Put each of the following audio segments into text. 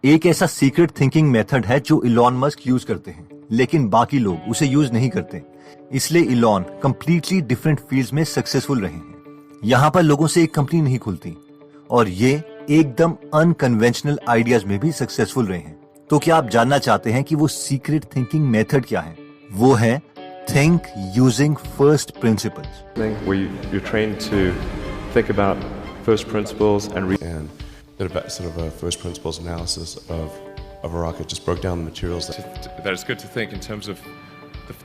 एक ऐसा secret thinking method है जो इलॉन मस्क यूज करते हैं, लेकिन बाकी लोग उसे यूज नहीं करते। इसलिए इलॉन कंप्लीटली डिफरेंट फील्ड्स में सक्सेसफुल रहे हैं। यहाँ पर लोगों से एक कंपनी नहीं खुलती और ये एकदम अनकन्वेंशनल आइडियाज में भी सक्सेसफुल रहे हैं। तो क्या आप जानना चाहते हैं कि वो सीक्रेट थिंकिंग मेथड क्या है? वो है think using first principles. You're trained to think about first principles and did a sort of a first principles analysis of a rocket. Just broke down the materials. That it's good to think in terms of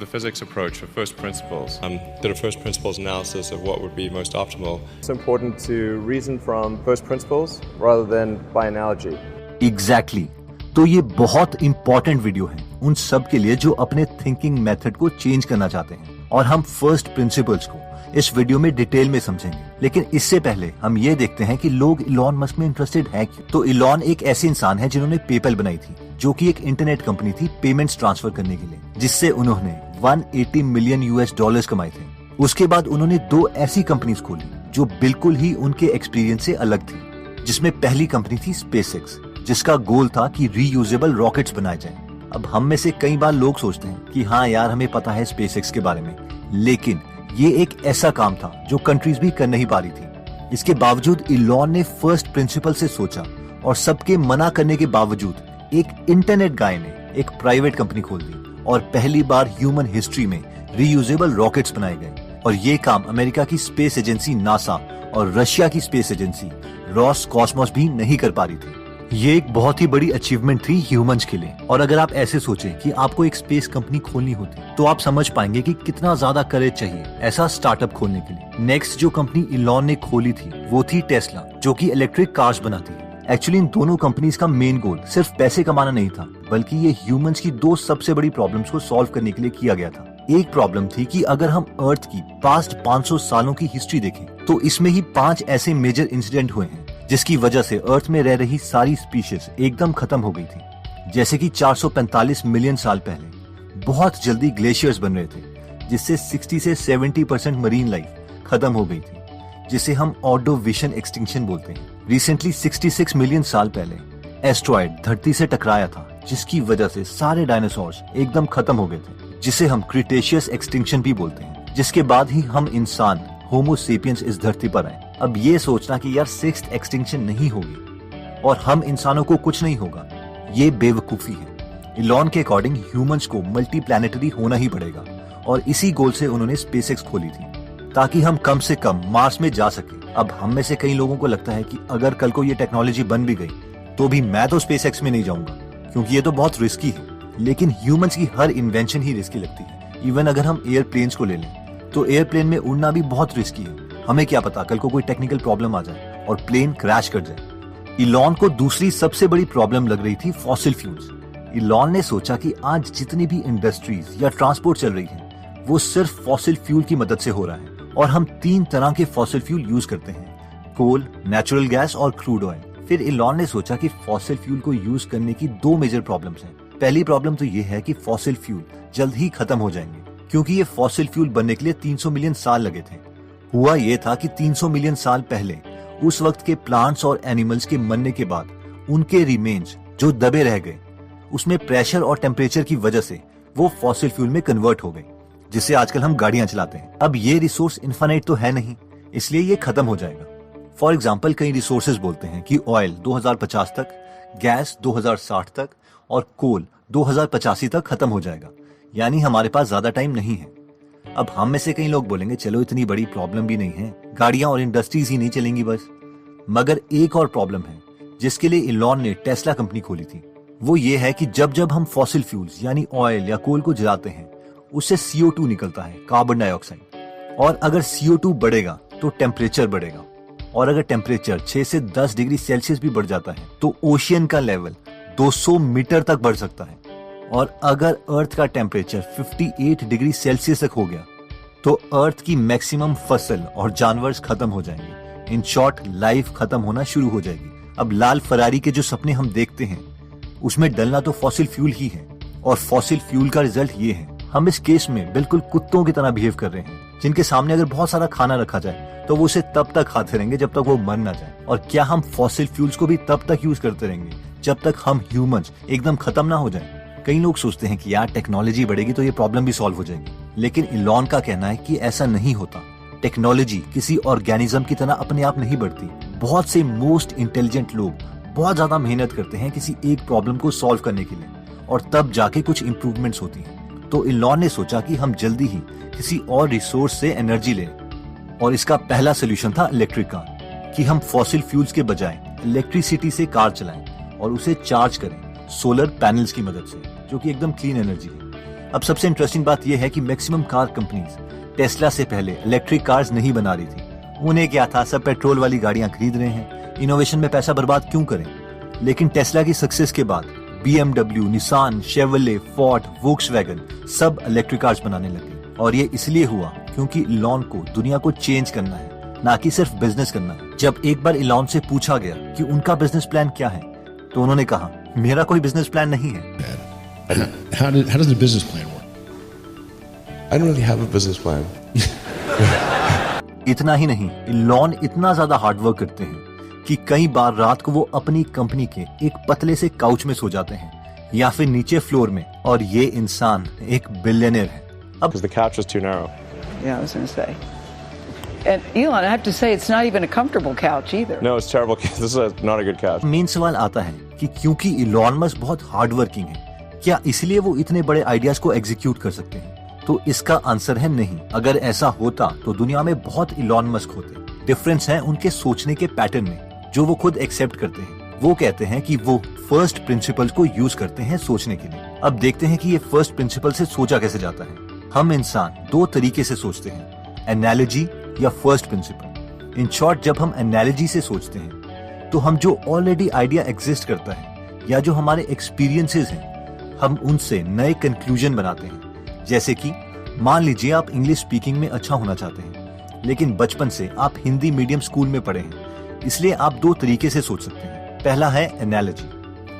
the physics approach of first principles. Did a first principles analysis of what would be most optimal. It's important to reason from first principles rather than by analogy. Exactly. तो ये बहुत important video है उन सब के लिए जो अपने थिंकिंग मेथड को चेंज करना चाहते हैं, और हम फर्स्ट प्रिंसिपल्स को इस वीडियो में डिटेल में समझेंगे। लेकिन इससे पहले हम ये देखते हैं कि लोग इलॉन मस्क में इंटरेस्टेड है क्यों। तो इलॉन एक ऐसे इंसान है जिन्होंने पेपल बनाई थी, जो कि एक इंटरनेट कंपनी थी पेमेंट्स ट्रांसफर करने के लिए, जिससे उन्होंने 180 मिलियन US डॉलर्स कमाए थे। उसके बाद उन्होंने 2 ऐसी कंपनीज खोली जो बिल्कुल ही उनके एक्सपीरियंस से अलग थी, जिसमें पहली कंपनी थी स्पेसएक्स, जिसका गोल था कि रीयूजेबल रॉकेट्स बनाए जाएं। अब हम में से कई बार लोग सोचते हैं कि हाँ यार, हमें पता है स्पेसएक्स के बारे में, लेकिन ये एक ऐसा काम था जो कंट्रीज भी कर नहीं पा रही थी। इसके बावजूद इलॉन ने फर्स्ट प्रिंसिपल से सोचा और सबके मना करने के बावजूद एक इंटरनेट गाय ने एक प्राइवेट कंपनी खोल दी और पहली बार ह्यूमन हिस्ट्री में रीयूजेबल रॉकेट्स बनाए गए। और ये काम अमेरिका की स्पेस एजेंसी नासा और रशिया की स्पेस एजेंसी रोसकॉस्मोस भी नहीं कर पा रही थी। ये एक बहुत ही बड़ी अचीवमेंट थी ह्यूमंस के लिए। और अगर आप ऐसे सोचें कि आपको एक स्पेस कंपनी खोलनी होती, तो आप समझ पाएंगे कि कितना ज्यादा करेज चाहिए ऐसा स्टार्टअप खोलने के लिए। नेक्स्ट जो कंपनी इलॉन ने खोली थी वो थी टेस्ला, जो कि इलेक्ट्रिक कार्स बनाती है। एक्चुअली इन दोनों कंपनीज का मेन गोल सिर्फ पैसे कमाना नहीं था, बल्कि ये ह्यूमंस की 2 सबसे बड़ी प्रॉब्लम्स को सॉल्व करने के लिए किया गया था। एक प्रॉब्लम थी कि अगर हम अर्थ की पास्ट 500 सालों की हिस्ट्री देखें, तो इसमें ही 5 ऐसे मेजर इंसिडेंट हुए हैं जिसकी वजह से अर्थ में रह रही सारी स्पीशीज एकदम खत्म हो गई थी। जैसे कि 445 मिलियन साल पहले बहुत जल्दी ग्लेशियर्स बन रहे थे, जिससे 60 से 70% मरीन लाइफ खत्म हो गई थी, जिसे हम ऑर्डोविशन एक्सटिंक्शन बोलते हैं। रिसेंटली 66 मिलियन साल पहले एस्ट्रॉयड धरती से टकराया था, जिसकी वजह से सारे डायनासोर्स एकदम खत्म हो गए थे, जिसे हम क्रिटेशियस एक्सटिंक्शन भी बोलते हैं। जिसके बाद ही हम इंसान होमो सेपियंस इस धरती पर आए। अब ये सोचना कि यार 6th एक्सटिंक्शन नहीं होगी और हम इंसानों को कुछ नहीं होगा, ये बेवकूफी है। इलॉन के अकॉर्डिंग ह्यूमंस को मल्टी प्लैनेटरी होना ही पड़ेगा, और इसी गोल से उन्होंने स्पेसएक्स खोली थी, ताकि हम कम से कम मार्स में जा सके। अब हम में से कई लोगों को लगता है कि अगर कल को ये टेक्नोलॉजी बन भी गई, तो भी मैं तो स्पेसएक्स में नहीं जाऊंगा, क्योंकि ये तो बहुत रिस्की है। लेकिन ह्यूमंस की हर इन्वेंशन ही रिस्की लगती है। इवन अगर हम एयरप्लेन्स को ले लें, तो एयरप्लेन में उड़ना भी बहुत रिस्की है। हमें क्या पता कल को कोई टेक्निकल प्रॉब्लम आ जाए और प्लेन क्रैश कर जाए। इलॉन को दूसरी सबसे बड़ी प्रॉब्लम लग रही थी फॉसिल फ्यूल्स। इलॉन ने सोचा कि आज जितनी भी इंडस्ट्रीज या ट्रांसपोर्ट चल रही है, वो सिर्फ फॉसिल फ्यूल की मदद से हो रहा है। और हम 3 तरह के फॉसिल फ्यूल यूज करते हैं, कोल, नेचुरल गैस और क्रूड ऑयल। फिर इलॉन ने सोचा कि फॉसिल फ्यूल को यूज करने की 2 मेजर प्रॉब्लम्स हैं। पहली प्रॉब्लम तो ये है कि फॉसिल फ्यूल जल्द ही खत्म हो जाएंगे, क्योंकि ये फॉसिल फ्यूल बनने के लिए 300 मिलियन साल लगे थे। हुआ ये था कि 300 मिलियन साल पहले उस वक्त के प्लांट्स और एनिमल्स के मरने के बाद उनके रिमेन्स जो दबे रह गए, उसमें प्रेशर और टेम्परेचर की वजह से वो फॉसिल फ्यूल में कन्वर्ट हो गए, जिससे आजकल हम गाड़ियां चलाते हैं। अब ये रिसोर्स इनफाइनाइट तो है नहीं, इसलिए ये खत्म हो जाएगा। फॉर एग्जाम्पल, कई रिसोर्सेज बोलते हैं कि ऑयल 2050 तक, गैस 2060 तक और कोल 2085 तक खत्म हो जाएगा। यानी हमारे पास ज्यादा टाइम नहीं है। अब हम में से कई लोग बोलेंगे चलो इतनी बड़ी प्रॉब्लम भी नहीं है, गाड़ियां और इंडस्ट्रीज ही नहीं चलेंगी बस। मगर एक और प्रॉब्लम है जिसके लिए इलॉन ने टेस्ला कंपनी खोली थी। वो ये है कि जब जब हम फॉसिल फ्यूल्स यानी ऑयल या कोल को जलाते हैं, उससे CO2 निकलता है, कार्बन डाइऑक्साइड। और अगर CO2 बढ़ेगा तो टेम्परेचर बढ़ेगा, और अगर टेम्परेचर 6 से 10 डिग्री सेल्सियस भी बढ़ जाता है, तो ओशियन का लेवल 200 मीटर तक बढ़ सकता है। और अगर अर्थ का टेम्परेचर 58 डिग्री सेल्सियस तक हो गया, तो अर्थ की मैक्सिमम फसल और जानवर खत्म हो जाएंगे। इन शॉर्ट, लाइफ खत्म होना शुरू हो जाएगी। अब लाल फरारी के जो सपने हम देखते हैं, उसमें डलना तो फॉसिल फ्यूल ही है, और फॉसिल फ्यूल का रिजल्ट ये है। हम इस केस में बिल्कुल कुत्तों की तरह बिहेव कर रहे हैं, जिनके सामने अगर बहुत सारा खाना रखा जाए तो वो उसे तब तक खाते रहेंगे जब तक वो मर ना जाए। और क्या हम फॉसिल फ्यूल्स को भी तब तक यूज करते रहेंगे जब तक हम ह्यूमंस एकदम खत्म ना हो जाएं। कई लोग सोचते हैं कि यार टेक्नोलॉजी बढ़ेगी तो ये प्रॉब्लम भी सॉल्व हो जाएगी, लेकिन इलॉन का कहना है कि ऐसा नहीं होता। टेक्नोलॉजी किसी ऑर्गेनिज्म की तरह अपने आप नहीं बढ़ती। बहुत से मोस्ट इंटेलिजेंट लोग बहुत ज्यादा मेहनत करते हैं किसी एक प्रॉब्लम को सॉल्व करने के लिए, और तब जाके कुछ इंप्रूवमेंट्स होती हैं। तो इलॉन ने सोचा कि हम जल्दी ही किसी और रिसोर्स से एनर्जी लें, और इसका पहला सोल्यूशन था इलेक्ट्रिक कार, कि हम फॉसिल फ्यूल्स के बजाय इलेक्ट्रिसिटी से कार चलाएं और उसे चार्ज करें सोलर पैनल्स की मदद से, जो कि एकदम क्लीन एनर्जी है। अब सबसे इंटरेस्टिंग बात यह है कि मैक्सिमम कार कंपनीज टेस्ला से पहले इलेक्ट्रिक कार्स नहीं बना रही थी। उन्हें क्या था, सब पेट्रोल वाली गाड़ियां खरीद रहे हैं, इनोवेशन में पैसा बर्बाद क्यों करें। लेकिन टेस्ला की सक्सेस के बाद BMW, Nissan, Chevrolet, Ford, Volkswagen सब इलेक्ट्रिक कार्स बनाने लगे, और ये इसलिए हुआ क्योंकि इलॉन को दुनिया को चेंज करना है, ना कि सिर्फ बिजनेस करना है। जब एक बार इलॉन से पूछा गया कि उनका बिजनेस प्लान क्या है, तो उन्होंने कहा, मेरा कोई बिजनेस प्लान नहीं है। How does the business plan work? I don't really have a business plan. इतना ही नहीं, इलॉन इतना ज्यादा हार्डवर्क करते हैं कि कई बार रात को वो अपनी कंपनी के एक पतले से काउच में सो जाते हैं, या फिर नीचे फ्लोर में, और ये इंसान एक बिलियनर है। अब Because the couch was too narrow. Yeah, I was going to say. And Elon, I have to say, it's not even a comfortable couch either. No, it's terrible. This is not a good couch. Main सवाल आता है कि क्योंकि Elon Musk बहुत hard working है, क्या इसलिए वो इतने बड़े आइडियाज को एग्जीक्यूट कर सकते हैं? तो इसका आंसर है नहीं। अगर ऐसा होता तो दुनिया में बहुत इलॉन मस्क होते। डिफरेंस है उनके सोचने के पैटर्न में, जो वो खुद एक्सेप्ट करते हैं। वो कहते हैं कि वो फर्स्ट प्रिंसिपल्स को यूज करते हैं सोचने के लिए। अब देखते हैं कि ये फर्स्ट प्रिंसिपल से सोचा कैसे जाता है। हम इंसान दो तरीके से सोचते हैं, एनालॉजी या फर्स्ट प्रिंसिपल। इन शॉर्ट, जब हम एनालॉजी से सोचते हैं तो हम जो ऑलरेडी आइडिया एग्जिस्ट करता है या जो हमारे एक्सपीरियंसेस हैं, हम उनसे नए कंक्लूजन बनाते हैं। जैसे कि मान लीजिए आप इंग्लिश स्पीकिंग में अच्छा होना चाहते हैं, लेकिन बचपन से आप हिंदी मीडियम स्कूल में पढ़े हैं, इसलिए आप दो तरीके से सोच सकते हैं। पहला है एनालॉजी,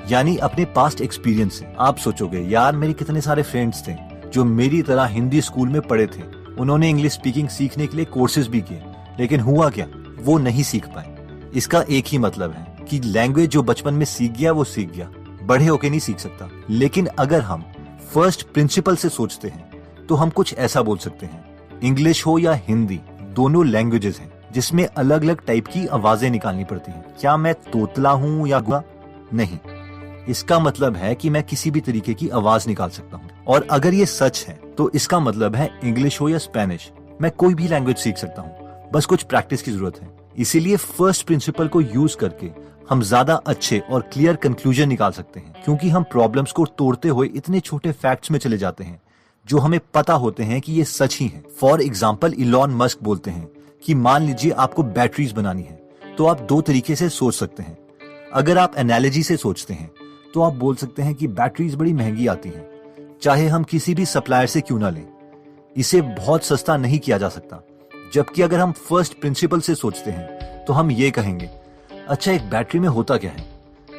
यानी अपने पास्ट एक्सपीरियंस से। आप सोचोगे, यार मेरे कितने सारे फ्रेंड्स थे जो मेरी तरह हिंदी स्कूल में पढ़े थे, उन्होंने इंग्लिश स्पीकिंग सीखने के लिए कोर्सेज भी किए, लेकिन हुआ क्या, वो नहीं सीख पाए। इसका एक ही मतलब है कि लैंग्वेज जो बचपन में सीख गया वो सीख गया, बड़े होके नहीं सीख सकता। लेकिन अगर हम फर्स्ट प्रिंसिपल से सोचते हैं तो हम कुछ ऐसा बोल सकते हैं, इंग्लिश हो या हिंदी, दोनों लैंग्वेजेस हैं जिसमें अलग अलग टाइप की आवाजें निकालनी पड़ती हैं। क्या मैं तोतला हूँ या गुआ? नहीं। इसका मतलब है कि मैं किसी भी तरीके की आवाज निकाल सकता हूँ। और अगर ये सच है तो इसका मतलब है इंग्लिश हो या स्पेनिश, मैं कोई भी लैंग्वेज सीख सकता हूँ, बस कुछ प्रैक्टिस की जरूरत है। इसीलिए फर्स्ट प्रिंसिपल को यूज करके हम ज्यादा अच्छे और क्लियर कंक्लूजन निकाल सकते हैं, क्योंकि हम प्रॉब्लम्स को तोड़ते हुए इतने छोटे फैक्ट्स में चले जाते हैं जो हमें पता होते हैं कि ये सच ही है। फॉर एग्जाम्पल, इलॉन मस्क बोलते हैं कि मान लीजिए आपको बैटरीज बनानी है, तो आप दो तरीके से सोच सकते हैं। अगर आप एनालॉजी से सोचते हैं तो आप बोल सकते हैं कि बैटरीज बड़ी महंगी आती हैं, चाहे हम किसी भी सप्लायर से क्यों ना लें, इसे बहुत सस्ता नहीं किया जा सकता। जबकि अगर हम फर्स्ट प्रिंसिपल से सोचते हैं तो हम ये कहेंगे, अच्छा एक बैटरी में होता क्या है?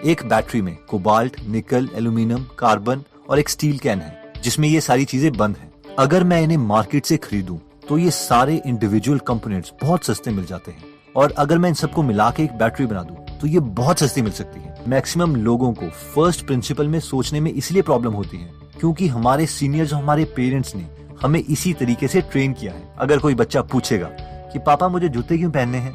एक बैटरी में कोबाल्ट, निकल, एल्यूमिनियम, कार्बन और एक स्टील कैन है जिसमें ये सारी चीजें बंद हैं। अगर मैं इन्हें मार्केट से खरीदूं तो ये सारे इंडिविजुअल कंपोनेंट्स बहुत सस्ते मिल जाते हैं, और अगर मैं इन सबको मिला के एक बैटरी बना दूं तो ये बहुत सस्ती मिल सकती है। मैक्सिमम लोगों को फर्स्ट प्रिंसिपल में सोचने में इसलिए प्रॉब्लम होती है क्योंकि हमारे सीनियर्स, हमारे पेरेंट्स ने हमें इसी तरीके से ट्रेन किया है। अगर कोई बच्चा पूछेगा कि पापा मुझे जूते क्यों पहनने हैं,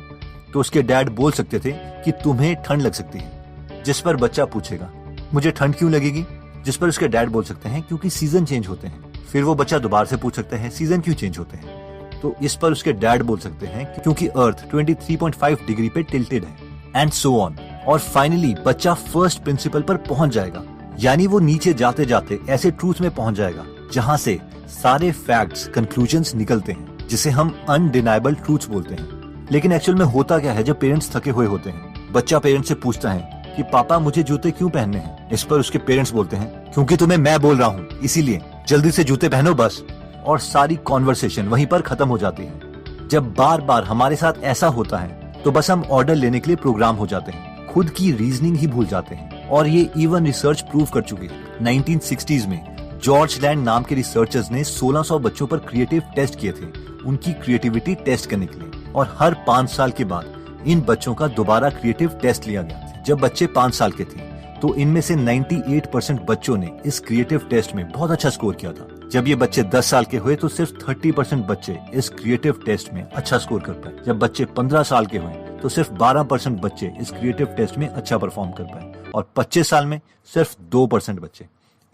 तो उसके डैड बोल सकते थे कि तुम्हें ठंड लग सकती है। जिस पर बच्चा पूछेगा मुझे ठंड क्यों लगेगी, जिस पर उसके डैड बोल सकते हैं क्योंकि सीजन चेंज होते हैं। फिर वो बच्चा दोबारा से पूछ सकता है सीजन क्यों चेंज होते हैं, तो इस पर उसके डैड बोल सकते हैं क्योंकि अर्थ 23.5 डिग्री पे टिल्टेड है, एंड सो ऑन। और फाइनली बच्चा फर्स्ट प्रिंसिपल पर पहुंच जाएगा, यानी वो नीचे जाते जाते ऐसे ट्रूथ में पहुंच जाएगा जहां से सारे फैक्ट्स, कंक्लूजन्स निकलते हैं, जिसे हम अनडिनाइबल ट्रूथ्स बोलते हैं। लेकिन एक्चुअल में होता क्या है, जब पेरेंट्स थके हुए होते हैं, बच्चा पेरेंट्स से पूछता है कि पापा मुझे जूते क्यों पहनने हैं। इस पर उसके पेरेंट्स बोलते हैं क्योंकि तुम्हें मैं बोल रहा हूँ, इसीलिए जल्दी से जूते पहनो बस। और सारी कॉन्वर्सेशन वहीं पर खत्म हो जाती है। जब बार बार हमारे साथ ऐसा होता है तो बस हम ऑर्डर लेने के लिए प्रोग्राम हो जाते हैं, खुद की रीजनिंग ही भूल जाते हैं। और ये इवन रिसर्च प्रूव कर चुकी है। 1960s में जॉर्ज लैंड नाम के रिसर्चर्स ने 1600 बच्चों पर क्रिएटिव टेस्ट किए थे, उनकी क्रिएटिविटी टेस्ट करने के लिए। और हर 5 साल के बाद इन बच्चों का दोबारा क्रिएटिव टेस्ट लिया गया। जब बच्चे 5 साल के थे तो इनमें से 98% बच्चों ने इस क्रिएटिव टेस्ट में बहुत अच्छा स्कोर किया था। जब ये बच्चे 10 साल के हुए तो सिर्फ 30% बच्चे इस क्रिएटिव टेस्ट में अच्छा स्कोर कर पाए। जब बच्चे 15 साल के हुए तो सिर्फ 12% बच्चे इस क्रिएटिव टेस्ट में अच्छा परफॉर्म कर पाए और 25 साल में सिर्फ 2% बच्चे।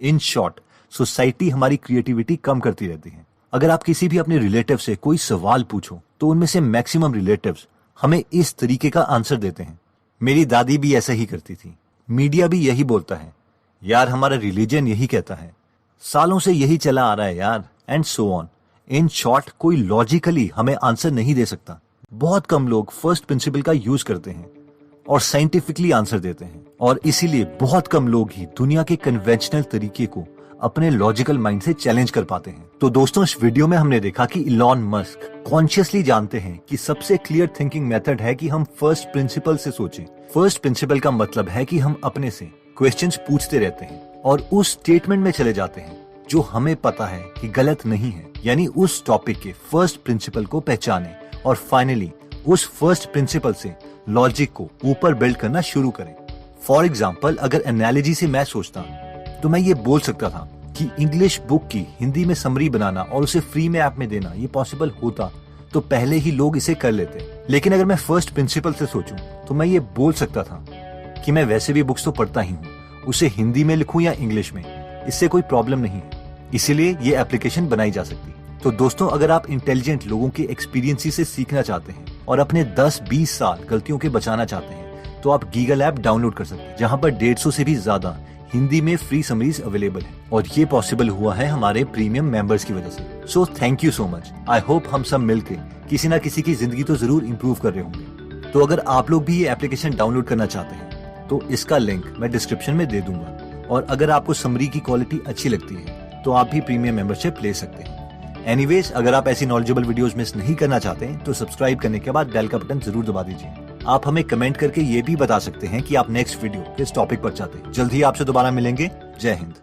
इन शॉर्ट, सोसाइटी हमारी क्रिएटिविटी कम करती रहती है। अगर आप किसी भी अपने रिलेटिव से कोई सवाल पूछो तो उनमें से मैक्सिमम रिलेटिव्स हमें इस तरीके का आंसर देते हैं। मेरी दादी भी ऐसा ही करती थी। मीडिया भी यही बोलता है, यार हमारा रिलीजन यही कहता है, सालों से यही चला आ रहा है यार, and so on. In short, कोई लॉजिकली हमें आंसर नहीं दे सकता। बहुत कम लोग फर्स्ट प्रिंसिपल का यूज करते हैं और साइंटिफिकली आंसर देते हैं, और इसीलिए बहुत कम लोग ही दुनिया के कन्वेंशनल तरीके को अपने लॉजिकल माइंड से चैलेंज कर पाते हैं। तो दोस्तों, इस वीडियो में हमने देखा कि इलॉन मस्क कॉन्शियसली जानते हैं कि सबसे क्लियर थिंकिंग मेथड है कि हम फर्स्ट प्रिंसिपल से सोचें। फर्स्ट प्रिंसिपल का मतलब है कि हम अपने से क्वेश्चंस पूछते रहते हैं और उस स्टेटमेंट में चले जाते हैं जो हमें पता है कि गलत नहीं है, यानी उस टॉपिक के फर्स्ट प्रिंसिपल को पहचानें और फाइनली उस फर्स्ट प्रिंसिपल से लॉजिक को ऊपर बिल्ड करना शुरू करें। फॉर एग्जाम्पल, अगर एनालॉजी से मैं सोचता तो मैं ये बोल सकता था कि इंग्लिश बुक की हिंदी में समरी बनाना और उसे फ्री में ऐप में देना ये पॉसिबल होता तो पहले ही लोग इसे कर लेते। लेकिन अगर मैं फर्स्ट प्रिंसिपल से सोचूं तो मैं ये बोल सकता था कि मैं वैसे भी बुक्स तो पढ़ता ही हूँ, उसे हिंदी में लिखूं या इंग्लिश में, इससे कोई प्रॉब्लम नहीं है, इसीलिए ये एप्लीकेशन बनाई जा सकती है। तो दोस्तों, अगर आप इंटेलिजेंट लोगों के एक्सपीरियंस से सीखना चाहते हैं और अपने 10-20 साल गलतियों के बचाना चाहते हैं तो आप गीगल ऐप डाउनलोड कर सकते हैं, जहाँ पर 150 से भी ज्यादा हिंदी में फ्री समरीज अवेलेबल है, और ये पॉसिबल हुआ है हमारे प्रीमियम मेंबर्स की वजह से। So thank you so much. I hope हम सब मिलके किसी ना किसी की जिंदगी तो जरूर इंप्रूव कर रहे होंगे। तो अगर आप लोग भी ये एप्लीकेशन डाउनलोड करना चाहते हैं तो इसका लिंक मैं डिस्क्रिप्शन में दे दूंगा, और अगर आपको समरी की क्वालिटी अच्छी लगती है तो आप भी प्रीमियम मेंबरशिप ले सकते हैं। एनीवेज, अगर आप ऐसी नॉलेजेबल वीडियोस मिस नहीं करना चाहते हैं तो सब्सक्राइब करने के बाद बेल का बटन जरूर दबा दीजिए। आप हमें कमेंट करके ये भी बता सकते हैं कि आप नेक्स्ट वीडियो किस टॉपिक पर चाहते हैं। जल्द ही आपसे दोबारा मिलेंगे। जय हिंद।